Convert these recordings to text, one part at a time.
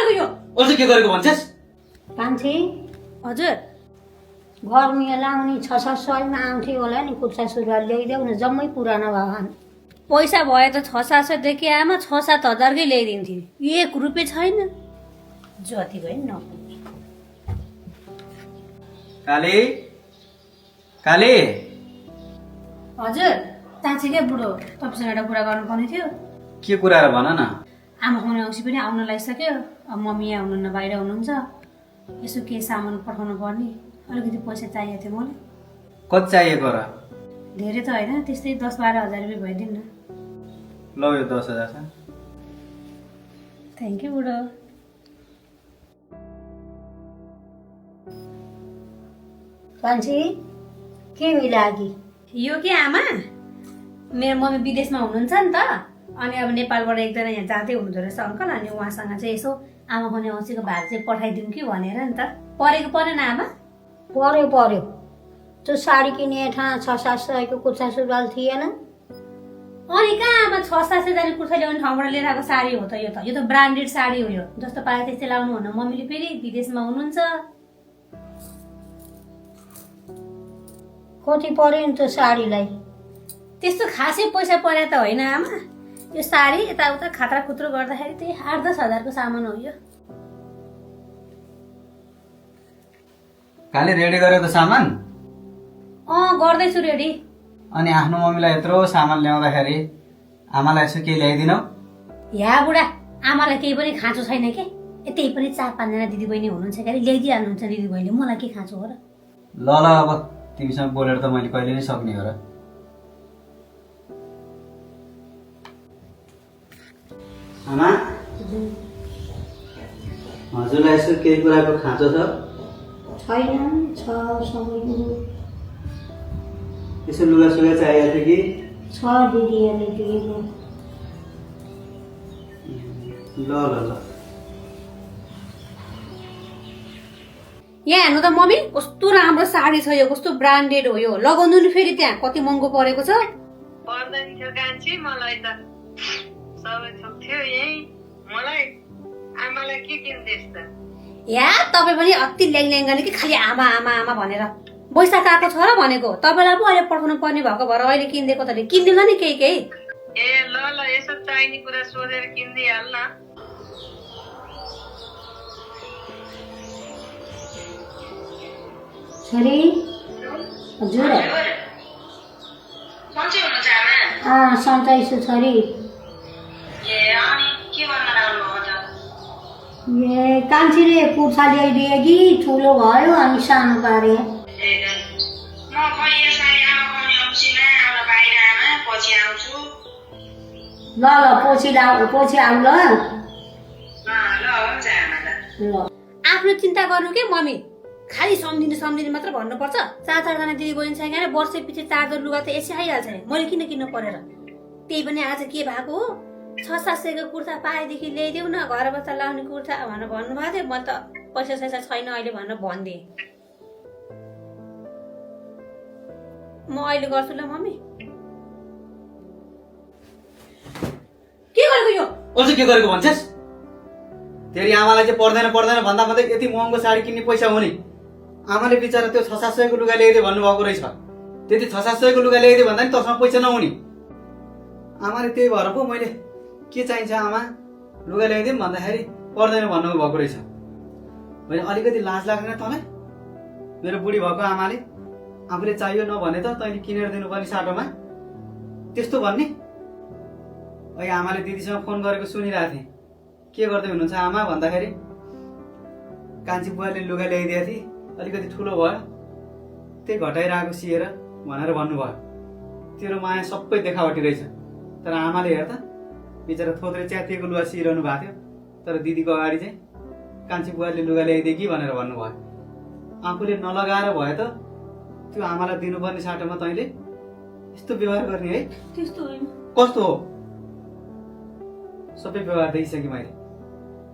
गरेको यो? अझ के गरेको भन्छस्? कान्छी हजुर गर्मी लाउने 6-7 मा आउँथ्यो होला नि कुर्ता सुरुवाल ल्याइदेऊ न जम्मै पुरानो भगवान् पैसा भए त 6-700 देखि आमा 6-7 हजारकै ल्याइदिन्थ्यो 1 रुपियाँ छैन जति भयो नि नपुग्ने काले काले हजुर ताछि के बुढो तपाईसँग एउटा कुरा गर्नुपर्ने थियो के कुरा र भन न। आमा कुनै औँसी पनि आउन लागिसक्यो अब मम्मी यहाँ हुनुहुन्न बाहिर हुनुहुन्छ यसो के सामान पठाउनु पर्ने अलिकति पैसा चाहिएको थियो मलाई कति चाहिएको र? धेरै त होइन त्यस्तै 10-12 हजार रुपियाँ भइदिनु न ल यो 10,000 छ। थ्याङ्क यू बुढो कान्छी के मिलागी यो के आमा मेरो मम्मी विदेशमा हुनुहुन्छ नि त अनि अब नेपालबाट एकजना यहाँ जाँदै हुनुहुँदो रहेछ अङ्कल अनि उहाँसँग चाहिँ यसो आमा कुनै औँसीको भाग चाहिँ पठाइदिउँ कि भनेर नि त परेको परेन आमा पर्यो त्यो साडी किने ठाउँ 6-700 को कुर्ता सुरुवाल थिएन अनि कहाँ आमा 6-700 जाने कुर्ता ल्याउने ठाउँबाट लिएर आएको साडी हो त यो त ब्रान्डेड साडी हो यो जस्तो पाए त्यस्तै लाउनु हुन मम्मीले फेरि विदेशमा हुनुहुन्छ कति पर्यो नि त्यो साडीलाई त्यस्तो खासै पैसा परे त होइन आमा यो साडी यताउता खात्रा खुत्रो गर्दाखेरि त्यही 8-10 हजारको सामान हो यो काले रेडी गर्यो त सामान? गर्दैछु रेडी अनि आफ्नो मम्मीलाई यत्रो सामान ल्याउँदाखेरि आमालाई यसो के ल्याइदिनौ? या बुढा आमालाई केही पनि खाँचो छैन के त्यही पनि 4-5 जना दिदीबहिनी हुनुहुन्छ के ल्याइदिइहाल्नुहुन्छ दिदीबहिनीले मलाई के खाँचो हो र ल अब तिमीसँग बोलेर त मैले कहिले नै सक्ने हो र। आमा हजुरलाई यसो केही कुराको खाँचो छ? छैन छ सबै यसो लुगा सुगा चाहिएको थियो कि? छ दिदीहरूले दिएको ल ल ल यहाँ हेर्नु त मम्मी कस्तो राम्रो साडी छ यो कस्तो ब्रान्डेड हो यो लगाउनु नि फेरि त्यहाँ कति महँगो परेको छ पर्दैन थियो कान्छी मलाई त सबै थोक थियो यही मलाई आमालाई के किन्दैछ त या तपाईँ पनि अति ल्याङ गर्ने कि खालि आमा आमा आमा भनेर बैशाख आएको छ र भनेको तपाईँलाई पो अहिले पठाउनु पर्ने भएको भएर अहिले किनिदिएको त किनिदिनु नि केही केही ए ल ल यसो चाहिने कुरा सोधेर किनिदिइहाल न छोरी हजुर सन्चै हुनुहुन्छ आमा सन्चै छु छोरी ए अनि के भन्न लाग्नु भयो त ए कान्छीले कुर्ता ल्याइदिए कि ठुलो भयो अनि सानो पारे म खै यसलाई आमा पाउने औँसीमा आउन बाहिर आमा पछि आउँछु ल पछि आऊ ल ल हुन्छ आमा त ल आफ्नो चिन्ता गर्नु के मम्मी खालि सम्झिनु मात्र भन्नुपर्छ 4-4 जना दिदी बहिनी छ यहाँ वर्ष पछि 4 लुगा त यसै आइहाल्छ नि मैले किन किन्नु परेर त्यही पनि आज के भएको हो 600-700 को कुर्ता पाएदेखि ल्याइदेऊ न घर बच्चा लाउने कुर्ता भनेर भन्नुभएको थियो म त पैसा छैन अहिले भनेर भनिदिएँ म अहिले गर्छु ल मम्मी के गरेको यो अझ के गरेको भन्छस्? तेरी आमालाई चाहिँ पर्दैन भन्दा भन्दै यति महँगो साडी किन्ने पैसा हो नि आमाले बिचारा त्यो 600-700 को लुगा ल्याइदियो भन्नुभएको रहेछ त्यति 600-700 को लुगा ल्याइदियो भन्दा नि तसँग पैसा नहुने आमाले त्यही भएर पो मैले के चाहिन्छ आमा लुगा ल्याइदिउँ भन्दाखेरि पर्दैन भन्नुभएको रहेछ मैले अलिकति लाज लाग्दैन तँलाई मेरो बुढी भएको आमाले आफूले चाहियो नभने त तैँले किनेर दिनुपर्ने साटोमा त्यस्तो भन्ने अहिले आमाले दिदीसँग फोन गरेको सुनिरहेको थिएँ के गर्दै हुनुहुन्छ आमा भन्दाखेरि कान्छी बुवाले लुगा ल्याइदिएको थिएँ अलिकति ठुलो भयो त्यही घटाइरहेको सिएर भनेर भन्नुभयो तेरो माया सबै देखावटी रहेछ तर आमाले हेर त बिचरा थोत्रे च्यातिएको लुगा सिइरहनु भएको थियो तर दिदीको अगाडि चाहिँ कान्छी बुवाले लुगा ल्याइदिए कि भनेर भन्नुभयो आफूले नलगाएर भए त त्यो आमालाई दिनुपर्ने साटोमा तैँले यस्तो व्यवहार गर्ने है त्यस्तो होइन कस्तो हो सबै व्यवहार देखिसकेँ मैले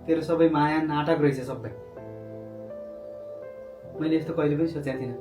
तेरो सबै माया नाटक रहेछ सबै मैले यस्तो कहिले पनि सोचेको थिइनँ